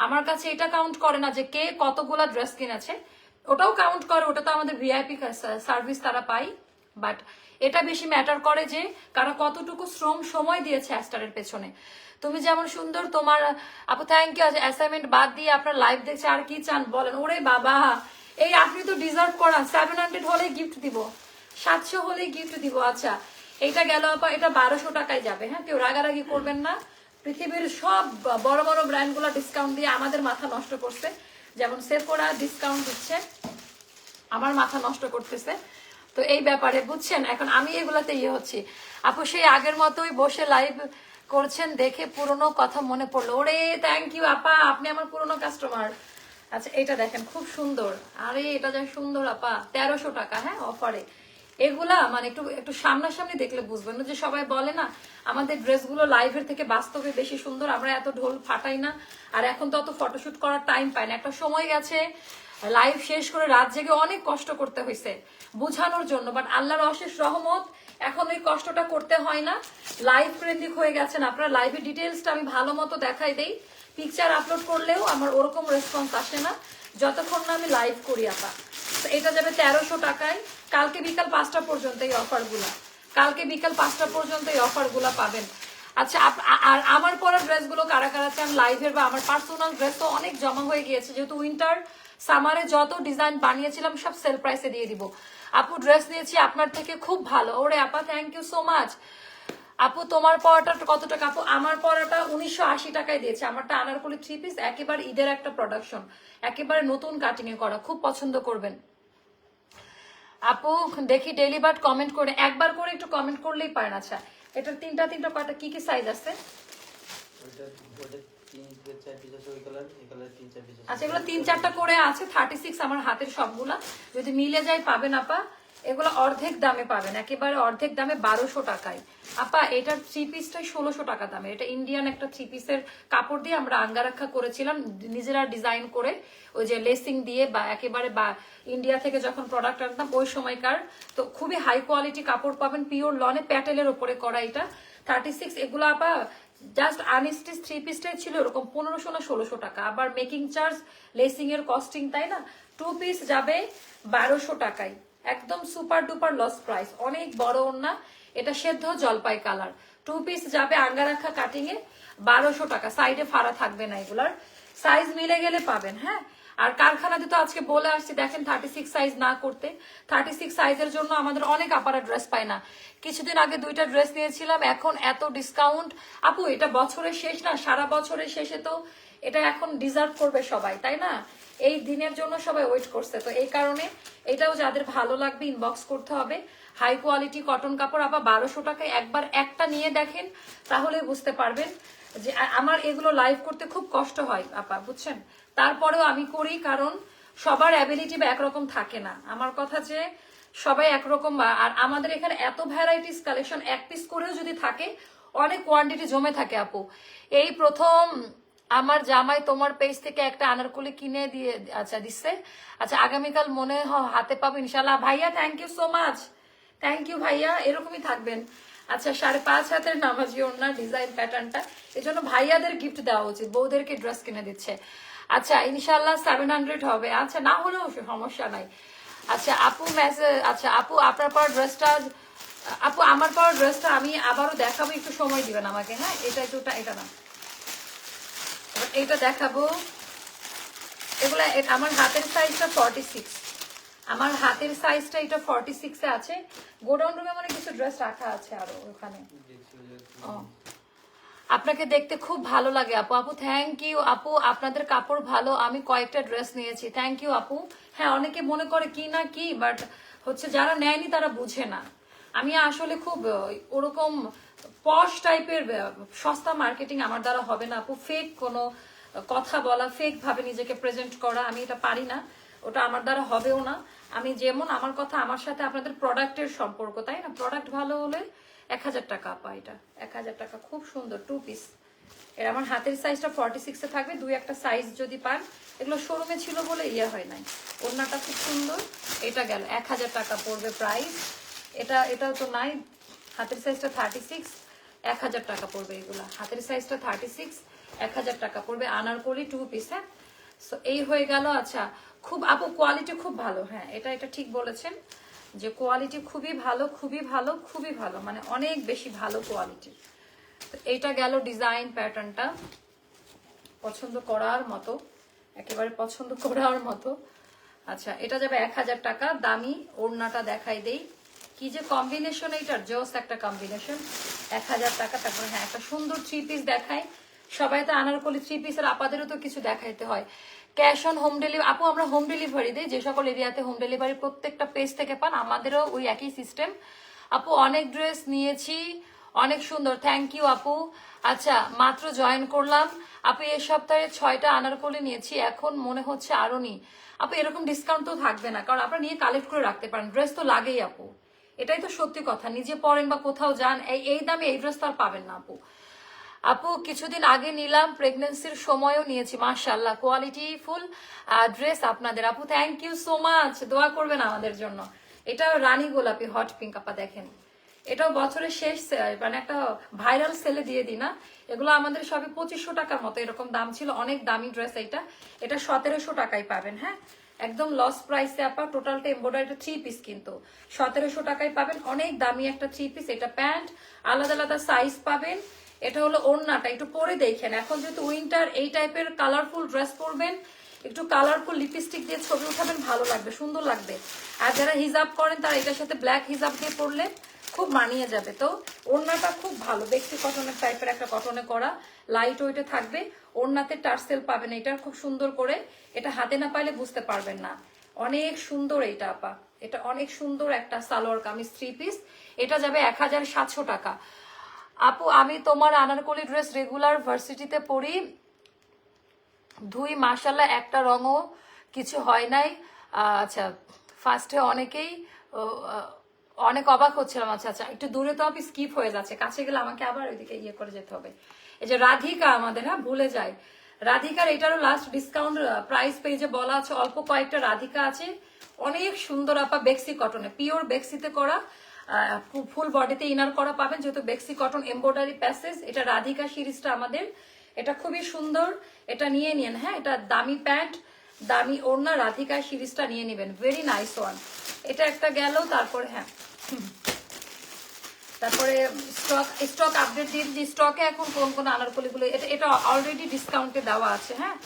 আমার কাছে এটা কাউন্ট করে না যে কে কতগুলা ড্রেস কিনেছে, ওটাও কাউন্ট করে, ওটা তো আমাদের ভিআইপি সার্ভিস তারা পাই। বাট এটা বেশি ম্যাটার করে যে কারা কতটুকু শ্রম সময় দিয়েছে অ্যাস্টারের পেছনে। তুমি যেমন সুন্দর, তোমার আপু থ্যাংক ইউ। অ্যাসাইনমেন্ট বাদ দিয়ে আপনার লাইভ দেখছে, আর কি চান বলেন? ওরে বাবা, এই আপনি তো ডিজার্ভ করান। 700 হলে গিফট দিব, 700 হলে গিফট দিব। আচ্ছা, এইটা গেল আপা, এটা 1200 টাকায় যাবে। হ্যাঁ, কেউ রাগারাগি করবেন না। পৃথিবীর সব বড় বড় ব্র্যান্ডগুলো ডিসকাউন্ট দিয়ে আমাদের মাথা নষ্ট করছে। যেমন সেফোরা ডিসকাউন্ট দিচ্ছে, আমার মাথা নষ্ট করতেছে। তো এই ব্যাপারে বুঝছেন, এখন আমি এগুলাতে ইয়ে হচ্ছি। আপু সেই আগের মতোই বসে লাইভ করছেন দেখে পুরনো কথা মনে পড়লো। ওরে থ্যাংক ইউ আপা, আপনি আমার পুরনো কাস্টমার। আচ্ছা এটা দেখেন খুব সুন্দর, আরে এটা যা সুন্দর আপা, 1300 টাকা। হ্যাঁ অফারে এগুলা মানে একটু একটু সামনাসামনি দেখলে বুঝবেন না, যে সবাই বলে না আমাদের ড্রেসগুলো লাইভের থেকে বাস্তবে বেশি সুন্দর, আমরা এত ঢোল ফাটাই না। আর এখন তো অত ফটোশুট করার টাইম পাই না। একটা সময় গেছে লাইভ শেষ করে রাত জেগে অনেক কষ্ট করতে হয়েছে বুঝানোর জন্য, বাট আল্লাহর অশেষ রহমত এখন ওই কষ্টটা করতে হয় না। লাইভ কেন্দ্রিক হয়ে গেছেন আপনারা। লাইভের ডিটেলসটা আমি ভালো মতো দেখাই দেই, পিকচার আপলোড করলেও আমার ওরকম রেসপন্স আসে না যতক্ষণ না আমি লাইভ করি আপা। তো এটা যাবে 1300 টাকায়। কালকে বিকাল 5টা পর্যন্ত এই অফারগুলা, কালকে বিকাল 5টা পর্যন্ত এই অফারগুলা পাবেন। আচ্ছা আর আমার পরা ড্রেসগুলো কারা কারা চান লাইভের, বা আমার পার্সোনাল ড্রেস তো অনেক জমা হয়ে গিয়েছে, যেহেতু উইন্টার সামারে যত ডিজাইন বানিয়েছিলাম সব সেল প্রাইসে দিয়ে দিব। আপু ড্রেস নিয়েছি আপনার থেকে, খুব ভালো। ওরে আপা থ্যাংক ইউ সো মাচ। আপু তোমার পরাটা কত টাকা? আপু আমার পরাটা 1980 টাকায় দিয়েছে। আমারটা আনারকলি 3 পিস, একেবারে ঈদের একটা প্রোডাকশন, একেবারে নতুন কাটিং এ করা, খুব পছন্দ করবেন। আপু দেখি ডেইলি বার্ড কমেন্ট করে, একবার করে একটু কমেন্ট করলেই পারেন। আচ্ছা এটার তিনটা কয়টা কি কি সাইজ আছে? আচ্ছা এগুলো 3-4টা করে আছে, 36 আমার হাতের সবগুলা, যদি মিলে যায় পাবেন আপা। এগুলো অর্ধেক দামে পাবেন, একেবারে অর্ধেক দামে 1200 টাকায় আপা। এটার 3 পিসটাই 1600 টাকা দামে। এটা ইন্ডিয়ান একটা 3 পিসের কাপড় দিয়ে আমরা আঙ্গারাক্ষা করেছিলাম নিজেরা ডিজাইন করে, ওই যে লেসিং দিয়ে, বা একেবারে বা ইন্ডিয়া থেকে যখন প্রোডাক্ট আনতাম ওই সময়কার। তো খুবই হাই কোয়ালিটি কাপড় পাবেন, পিওর লনে প্যাটেলের উপরে করা। এটা 36 এগুলো আপা জাস্ট আনস্টিচ 3 পিসটাই ছিল এরকম 1500 না 1600 টাকা। আবার মেকিং চার্জ, লেসিং এর কস্টিং, তাই না? 2 পিস যাবে 1200 টাকায়, একদম সুপার ডুপার লস প্রাইস। অনেক বড় ওন্না, এটা সেদ্ধ জলপাই কালার। 2 পিস যাবে আঙ্গারাখা কাটিং এ 1200 টাকা। সাইডে ফাড়া থাকবে না, এগুলার সাইজ মিলে গেলে পাবেন। হ্যাঁ আর কারখানাতে তো আজকে বলে আসছি, দেখেন 36 সাইজ না করতে। 36 সাইজের জন্য আমাদের অনেক আপারা ড্রেস পায় না। কিছুদিন আগে 2টা ড্রেস নিয়েছিলাম, এখন এত ডিসকাউন্ট। আপু এটা বছরের শেষ না, সারা বছরের শেষে তো এটা এখন ডিজার্ভ করবে সবাই, তাই না? এই দিনের জন্য সবাই ওয়েট করছে। তো এই কারণে এটাও যাদের ভালো লাগবে ইনবক্স করতে হবে। হাই কোয়ালিটি কটন কাপড় আপা 1200 টাকায়। একবার একটা নিয়ে দেখেন তাহলে বুঝতে পারবেন যে আমার এগুলো লাইভ করতে খুব কষ্ট হয় আপা, বুঝছেন? তারপরেও আমি করি, কারণ সবার অ্যাবিলিটি বা একরকম থাকে না। আমার কথা যে সবাই একরকম, আর আমাদের এখানে এত ভ্যারাইটিস কালেকশন, এক পিস করেও যদি থাকে অনেক কোয়ান্টিটি জমে থাকে আপু। এই প্রথম আমার জামাই তোমার পেজ থেকে একটা আনারকলি কিনে দিয়ে আচ্ছা দিচ্ছে। আচ্ছা আগামীকাল মনে হয় হাতে পাবো ইনশাল্লাহ। ভাইয়া thank you so much, thank you ভাইয়া, এরকমই থাকবেন। আচ্ছা 5.5 হাতের নামাজি ওড়না ডিজাইন প্যাটার্নটা, এই জন্য ভাইয়াদের গিফট দেওয়া উচিত, বউদেরকে ড্রেস কিনে দিচ্ছে। আচ্ছা ইনশাল্লাহ 700 হবে। আচ্ছা না হলেও সমস্যা নাই। আচ্ছা আপু মেসেজ, আচ্ছা আপু আপনার পর ড্রেসটা, আপু আমার পর ড্রেসটা আমি আবারও দেখাবো, একটু সময় দিবেন আমাকে। হ্যাঁ এটা একটুটা, এটা না এইটা দেখাবো। এগুলা আমার হাতের সাইজটা 46, আমার হাতের সাইজটা এটা 46 এ আছে। গোডাউন রুমে মানে কিছু ড্রেস রাখা আছে আরো ওখানে। আপনাকে দেখতে খুব ভালো লাগে আপু। আপু থ্যাংক ইউ আপু, আপনাদের কাপড় ভালো, আমি কয়েকটা ড্রেস নিয়েছি। থ্যাংক ইউ আপু। হ্যাঁ অনেকে মনে করে কি না কি, বাট হচ্ছে যারা নেয়নি তারা বুঝে না। আমি আসলে খুব ওরকম পশ টাইপের সস্তা মার্কেটিং আমার দ্বারা হবে না আপু। ফেক কোনো কথা বলা, ফেক ভাবে নিজেকে প্রেজেন্ট করা, আমি এটা পারি না, ওটা আমার দ্বারা হবেও না। আমি যেমন আমার কথা, আমার সাথে আপনাদের প্রোডাক্টের সম্পর্ক, তাই না? প্রোডাক্ট ভালো হলে 1000 টাকা আপা, এটা 1000 টাকা, খুব সুন্দর 2 পিস। এর আমার হাতের সাইজটা 46 এ থাকবে, 2-1টা সাইজ যদি পান। এগুলো শোরুমে ছিল বলে ইয়ে হয় নাই। ওড়নাটা খুব সুন্দর। এটা গেল 1000 টাকা পড়বে প্রাইস। এটাও তো নাই, হাতের সাইজটা 36, 1000 টাকা পড়বে এগুলা। হাতের সাইজটা 36, 1000 টাকা পড়বে। আনারকলি 2 পিস। হ্যাঁ সো এই হয়ে গেল। আচ্ছা খুব আপু কোয়ালিটি খুব ভালো। হ্যাঁ এটা ঠিক বলেছেন যে কোয়ালিটি খুবই ভালো, খুবই ভালো, খুবই ভালো, মানে অনেক বেশি ভালো কোয়ালিটি। তো এইটা গেল ডিজাইন প্যাটার্নটা, পছন্দ করার মতো, একেবারে পছন্দ করার মতো। আচ্ছা এটা যাবে 1000 টাকা। দামি ওড়নাটা দেখাই দেই, কি যে কম্বিনেশন, এইটার জোস একটা কম্বিনেশন। 1000 টাকা। তারপরে হ্যাঁ একটা সুন্দর 3 পিস দেখাই। সবাই তো আনারকলি 3 পিসের, আপাদেরও তো কিছু দেখাইতে হয়। ক্যাশ অন হোম ডেলিভারি আপু, আমরা হোম ডেলিভারি দিই। যে সকল এরিয়াতে হোম ডেলিভারি প্রত্যেকটা পেজ থেকে পান, আমাদেরও ওই একই সিস্টেম। আপু অনেক ড্রেস নিয়েছি, অনেক সুন্দর, থ্যাংক ইউ আপু। আচ্ছা মাত্র জয়েন করলাম আপু, এই সপ্তাহে 6টা আনারকলি নিয়েছি, এখন মনে হচ্ছে আরো নি আপু। এরকম ডিসকাউন্ট তো থাকবে না, কারণ আপনারা নিয়ে কালেক্ট করে রাখতে পারেন, ড্রেস তো লাগেই আপু। এটাই তো সত্যি কথা, নিজে পরেন বা কোথাও যান, এই দামে এই ড্রেস তো আর পাবেন না আপু। আপু কিছুদিন আগে নিলাম, প্রেগনেন্সির সময়ও নিয়েছি, মাশাআল্লাহ কোয়ালিটি ফুল ড্রেস আপনাদের আপু, থ্যাংক ইউ সো মাচ। দোয়া করবেন আমাদের জন্য। এটা রানী গোলাপি হট পিঙ্ক আপা, দেখেন এটাও বছরের শেষ মানে একটা ভাইরাল সেলে দিয়ে দিই না। এগুলো আমাদের সবই 2500 টাকার মতো এরকম দাম ছিল, অনেক দামি ড্রেস। এটা 1700 টাকায় পাবেন। হ্যাঁ একদম লস প্রাইসে আপা, টোটালটা এমব্রয়ডারি 3 পিস কিন্তু 1700 টাকায় পাবেন, অনেক দামি একটা 3 পিস। এটা প্যান্ট আলাদা আলাদা সাইজ পাবেন। এটা হলো ওড়নাটা, একটু পরে দেখেন। এখন যেহেতু উইন্টার, এই টাইপের কালারফুল ড্রেস পরবেন, একটু কালারফুল লিপস্টিক দিয়ে ছবি উঠাবেন, ভালো লাগবে, সুন্দর লাগবে। আর যারা হিজাব করেন তারা এটার সাথে ব্ল্যাক হিজাব দিয়ে পরলে খুব মানিয়ে যাবে। তো ওড়নাটা খুব ভালো, বেক্সি কটনের টাইপের একটা কটনে করা, লাইট ওয়েটে থাকবে। ওড়নাতে টার্সেল পাবেন এটার খুব সুন্দর করে, এটা হাতে না পাইলে বুঝতে পারবেন না। অনেক সুন্দর এইটা আপা, এটা অনেক সুন্দর একটা সালোয়ার কামিজ 3 পিস। এটা যাবে 1700 টাকা। আপু আমি তোমার আনারকলি ড্রেস রেগুলার ভার্সিটিতে পরি, ধুই মাশাল্লাহ, একটা রঙও কিছু হয় নাই। আচ্ছা ফার্স্টে অনেকেই অনেক অবাক হচ্ছিলাম। আচ্ছা আচ্ছা একটু দূরে তো আপনি স্কিপ হয়ে যাচ্ছে, কাছে গেলে আমাকে আবার ওইদিকে ইয়ে করে যেতে হবে। এই যে রাধিকা আমাদের, হ্যাঁ ভুলে যাই, রাধিকার এটারও লাস্ট ডিসকাউন্ট প্রাইস পেজে বলা আছে, অল্প কয়েকটা রাধিকা আছে, অনেক সুন্দর আপা, বেক্সি কটনে, পিওর বেক্সিতে করা, ফুল বডিতে ইনার করা পাবেন, যেহেতু বেক্সি কটন এমব্রয়ডারি প্যাসেজ। এটা রাধিকা সিরিজটা আমাদের, এটা খুবই সুন্দর, এটা নিয়ে নিন। হ্যাঁ এটা দামি প্যান্ট, দামি ওড়না, রাধিকা সিরিজটা নিয়ে নেবেন, ভেরি নাইস ওয়ান। এটা একটা গেল। তারপরে হ্যাঁ তারপরে স্টক আপডেট দিয়ে যে স্টকে এখন কোন কোন আনারকলিগুলো, এটা অলরেডি ডিসকাউন্টে দেওয়া আছে। হ্যাঁ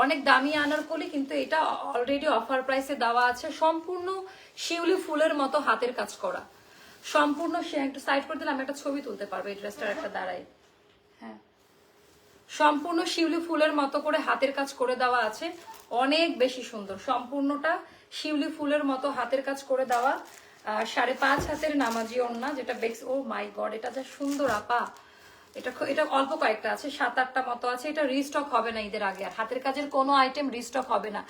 অনেক দামি আনারকলি, কিন্তু এটা অলরেডি অফার প্রাইসে দেওয়া আছে। সম্পূর্ণ শিউলি ফুলের মতো হাতের কাজ করা, সম্পূর্ণ। সে একটু সাইড করে দিলে আমি একটা ছবি তুলতে পারবো এই ড্রেসটার একটা দাঁড়াই। হ্যাঁ সম্পূর্ণ শিউলি ফুলের মতো করে হাতের কাজ করে দেওয়া আছে, অনেক বেশি সুন্দর। সম্পূর্ণটা শিউলি ফুলের মতো হাতের কাজ করে দেওয়া, 5.5 হাতের নামাজি ওড়না, যেটা বেক্স। ও মাই গড এটা যা সুন্দর আপা, এটা অল্প কয়েকটা আছে, 7-8টা মতো আছে। এটা রিস্টক হবে না ঈদের আগে, আর হাতের কাজের কোনো আইটেম রিস্টক হবে না।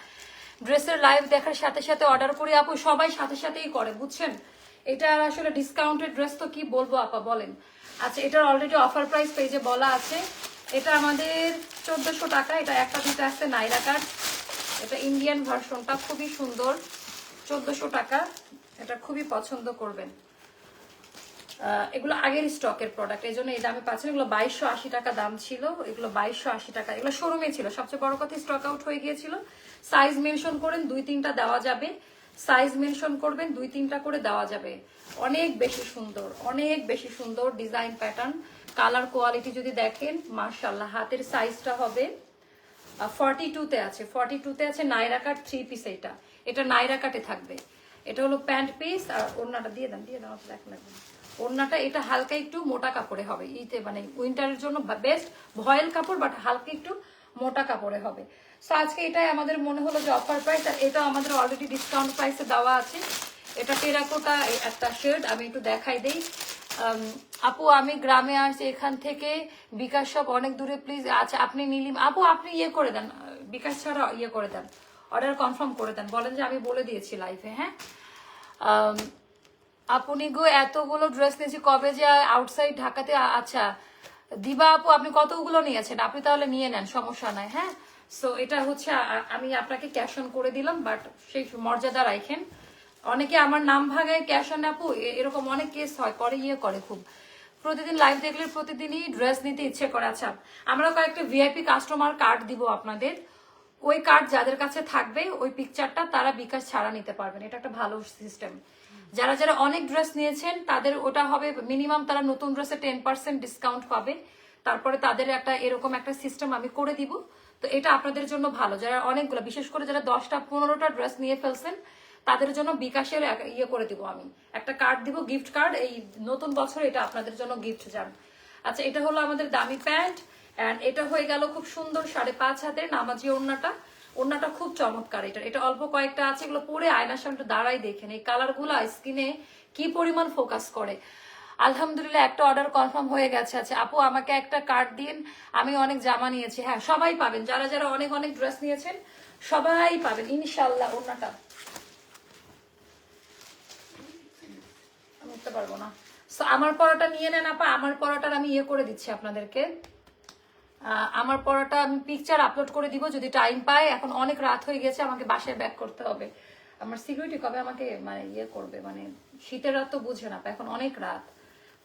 ড্রেসের লাইভ দেখার সাথে সাথে অর্ডার করি আপু, সবাই সাথে সাথেই করে, বুঝছেন। এটা আসলে ডিসকাউন্টেড ড্রেস, তো কি বলবো আপা বলেন। আচ্ছা এটার অলরেডি অফার প্রাইস পেজে বলা আছে, এটা আমাদের 1400 টাকা। এটা একটা দুটা আছে নাইরা কাট, এটা ইন্ডিয়ান ভার্সনটা, খুবই সুন্দর, 1400 টাকা। এটা খুবই পছন্দ করবেন। এগুলো আগের স্টকের প্রোডাক্ট, এই জন্য এই দামে পাচ্ছেন। এগুলো 2280 টাকা দাম ছিল, এগুলো 2280 টাকা। এগুলো শোরুমে ছিল, সবচেয়ে বড় কথা স্টক আউট হয়ে গিয়েছিল। সাইজ মেনশন করেন 2-3টা দেওয়া যাবে, সাইজ মেনশন করবেন 2-3টা করে দেওয়া যাবে। অনেক বেশি সুন্দর, অনেক বেশি সুন্দর ডিজাইন প্যাটার্ন, কালার কোয়ালিটি যদি দেখেন মাশাআল্লাহ। হাতের সাইজটা হবে 42-তে আছে, 42-তে আছে নাইরা কাট 3 পিস। এটা নাইরা কাটে থাকবে। এটা হলো প্যান্ট পিস, আর ওড়নাটা দিয়ে দেন দেখ লাগবে। ওড়নাটা এটা হালকা একটু মোটা কাপড়ে হবে, ইতে মানে উইন্টারের জন্য বেস্ট, ভয়েল কাপড় বাট হালকা একটু মোটা কাপড়ে হবে। সো আজকে এটাই আমাদের মনে হলো যে অফার প্রাইস, আর এটা আমাদের অলরেডি ডিসকাউন্ট প্রাইসে দেওয়া আছে। এটা টেরাকোটা একটা শেড, আমি একটু দেখাই দেই। আপু আমি গ্রামে আসছি, এখান থেকে বিকাশ সব অনেক দূরে, প্লিজ। আচ্ছা আপনি নীলিম আপু, আপনি ইয়ে করে দেন, বিকাশ ছাড়া ইয়ে করে দেন, অর্ডার কনফার্ম করে দেন, বলেন যে আমি বলে দিয়েছি লাইভে। হ্যাঁ আপনি গো এতগুলো ড্রেস নিয়েছি, কবে যে আউটসাইড ঢাকাতে। আচ্ছা দিবা আপু আপনি কতগুলো নিয়েছেন, আপনি তাহলে নিয়ে নেন, সমস্যা নাই। হ্যাঁ সো এটা হচ্ছে আমি আপনাকে ক্যাশ অন করে দিলাম, বাট সেই মর্যাদা রাখেন। অনেকে আমার নাম ভাগায় ক্যাশ অন আপু, এরকম অনেক কেস হয়, পরে ইয়ে করে খুব। প্রতিদিন লাইভ দেখলে প্রতিদিনই ড্রেস নিতে ইচ্ছে করে। আচ্ছা আমরা কয়েকটা ভিআইপি কাস্টমার কার্ড দিব আপনাদের, ওই কার্ড যাদের কাছে থাকবে ওই পিকচারটা তারা বিকাশ ছাড়া নিতে পারবেন। এটা একটা ভালো সিস্টেম। যারা যারা অনেক ড্রেস নিয়েছেন তাদের ওটা হবে মিনিমাম, তারা নতুন ড্রেসে 10% ডিসকাউন্ট পাবে। তারপরে তাদের একটা এরকম একটা সিস্টেম আমি করে দিব। তো এটা আপনাদের জন্য ভালো, যারা অনেকগুলো, বিশেষ করে যারা 10টা 15টা ড্রেস নিয়ে ফেলছেন তাদের জন্য বিকাশের ইয়ে করে দিব, আমি একটা কার্ড দিব, গিফট কার্ড, এই নতুন বছরে এটা আপনাদের জন্য গিফট যান। আচ্ছা, এটা হলো আমাদের দামি প্যান্ট, এন্ড এটা হয়ে গেল খুব সুন্দর 5.5 হাতের নামাজি ওড়নাটা। ওড়নাটা খুব চমৎকার। এটা অল্প কয়েকটা আছে, এগুলো পরে আয়নার সামনে দাঁড়াই দেখেন এই কালার গুলা স্কিনে কি পরিমাণ ফোকাস করে। আলহামদুলিল্লাহ একটা অর্ডার কনফার্ম হয়ে গেছে। আচ্ছা আপু আমাকে একটা কার্ড দিন, আমি অনেক জামা নিয়েছি। হ্যাঁ সবাই পাবেন, যারা যারা অনেক অনেক ড্রেস নিয়েছেন সবাই পাবেন ইনশাল্লাহ। ওড়নাটা আমি উঠতে পারবো না, আমার পড়াটা নিয়ে নেন আপা। আমার পড়াটার আমি ইয়ে করে দিচ্ছি আপনাদেরকে, আমার পড়াটা আমি পিকচার আপলোড করে দিব যদি টাইম পাই। এখন অনেক রাত হয়ে গেছে, আমাকে বাসায় ব্যাক করতে হবে। আমার সিকিউরিটি কবে আমাকে মানে ইয়ে করবে, মানে শীতের রাত তো বুঝে না, এখন অনেক রাত।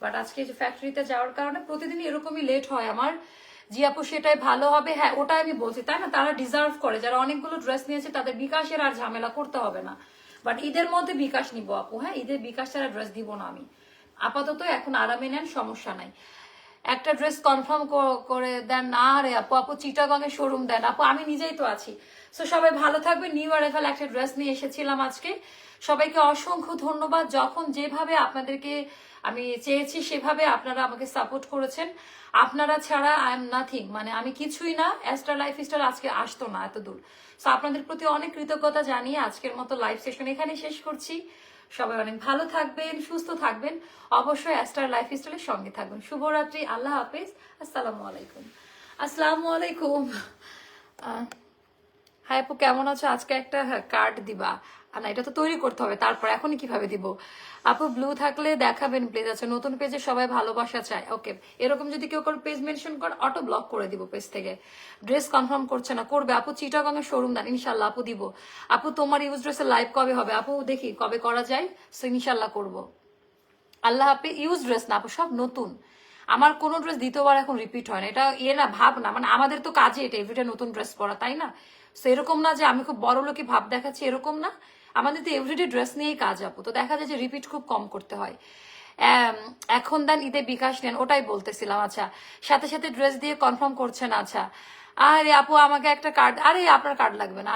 বাট আজকে যে ফ্যাক্টরিতে যাওয়ার কারণে প্রতিদিন এরকমই লেট হয় আমার। জি আপু সেটাই ভালো হবে, হ্যাঁ ওটাই আমি বলছি, তাই না? তারা ডিজার্ভ করে, যারা অনেকগুলো ড্রেস নিয়েছে তাদের বিকাশের আর ঝামেলা করতে হবে না। বাট ঈদের মধ্যে বিকাশ নিবো আপু, হ্যাঁ ঈদের বিকাশ ছাড়া ড্রেস দিব না আমি। আপাতত এখন আরামে নেন, সমস্যা নাই। একটা ড্রেস কনফার্ম করে দেন না রে আপু। আপু চিটাগং এর শোরুম দেন আপু, আমি নিজেই তো আছি। সো সবাই ভালো থাকবে। নিউ অ্যারাইভাল একটা ড্রেস নিয়ে এসেছিলাম আজকে। সবাইকে অসংখ্য ধন্যবাদ, যখন যেভাবে আপনাদেরকে আমি চেয়েছি সেভাবে আপনারা আমাকে সাপোর্ট করেছেন। আপনারা ছাড়া আই এম নাথিং, মানে আমি কিছুই না। অ্যাস্ট্রা লাইফস্টাইল আজকে আসতো না এত দূর। সো আপনাদের প্রতি অনেক কৃতজ্ঞতা জানিয়ে আজকের মতো লাইভ সেশন এখানে শেষ করছি। সবাই অনেক ভালো থাকবেন, সুস্থ থাকবেন, অবশ্যই অ্যাস্টার লাইফস্টাইলের সঙ্গে থাকবেন। শুভরাত্রি, আল্লাহ হাফিজ, আসসালামু আলাইকুম। আসসালামু আলাইকুম। হ্যাঁ আপু কেমন আছো? আজকে একটা কার্ড দিবা না, এটা তো তৈরি করতে হবে, তারপর এখনই কিভাবে দিব? আপু ব্লু থাকলে দেখাবেন প্লিজ। আচ্ছা নতুন পেজে সবাই ভালোবাসা চায়, ওকে। এরকম যদি কেউ পেজ মেনশন করে অটো ব্লক করে দিব পেজ থেকে। ড্রেস কনফার্ম করছে না, করবে আপু। চিটাগং এর শোরুম দেন, ইনশাল্লাহ আপু দিব। আপু তোমার ইউজ ড্রেসের লাইভ কবে হবে আপু? দেখি কবে করা যায়, সো ইনশাল্লাহ করবো। আল্লাহ হাফিজ। ইউজ ড্রেস না আপু, সব নতুন। আমার কোনো ড্রেস দ্বিতীয়বার এখন রিপিট হয় না, এটা ইয়ে না, ভাব না, মানে আমাদের তো কাজে এটা এভরিডে নতুন ড্রেস পরা, তাই না? তো এরকম না যে আমি খুব বড় লোকই ভাব দেখাচ্ছি, এরকম না। আমাদের তো এভরিডে ড্রেস নিয়েই কাজ আপু, তো দেখা যায় যে রিপিট খুব কম করতে হয়। এখন দেন ঈদে বিকাশ নেন, ওটাই বলতেছিলাম। আচ্ছা সাথে সাথে ড্রেস দিয়ে কনফার্ম করছেন। আচ্ছা আরে আপু আমাকে একটা কার্ড, আরে আপনার কার্ড লাগবে না,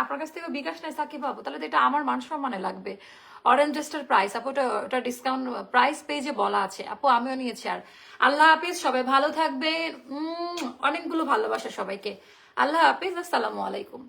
আপনার কাছ থেকে বিকাশ নেয় সাকিব আপু, তাহলে তো এটা আমার মান সম্মানে লাগবে। অরেঞ্জ ড্রেসটার প্রাইস আপু, ওটা ডিসকাউন্ট প্রাইস পেজে বলা আছে আপু, আমিও নিয়েছি। আর আল্লাহ হাফিজ, সবাই ভালো থাকবেন, অনেকগুলো ভালোবাসা সবাইকে। আল্লাহ হাফিজ, আসসালামু আলাইকুম।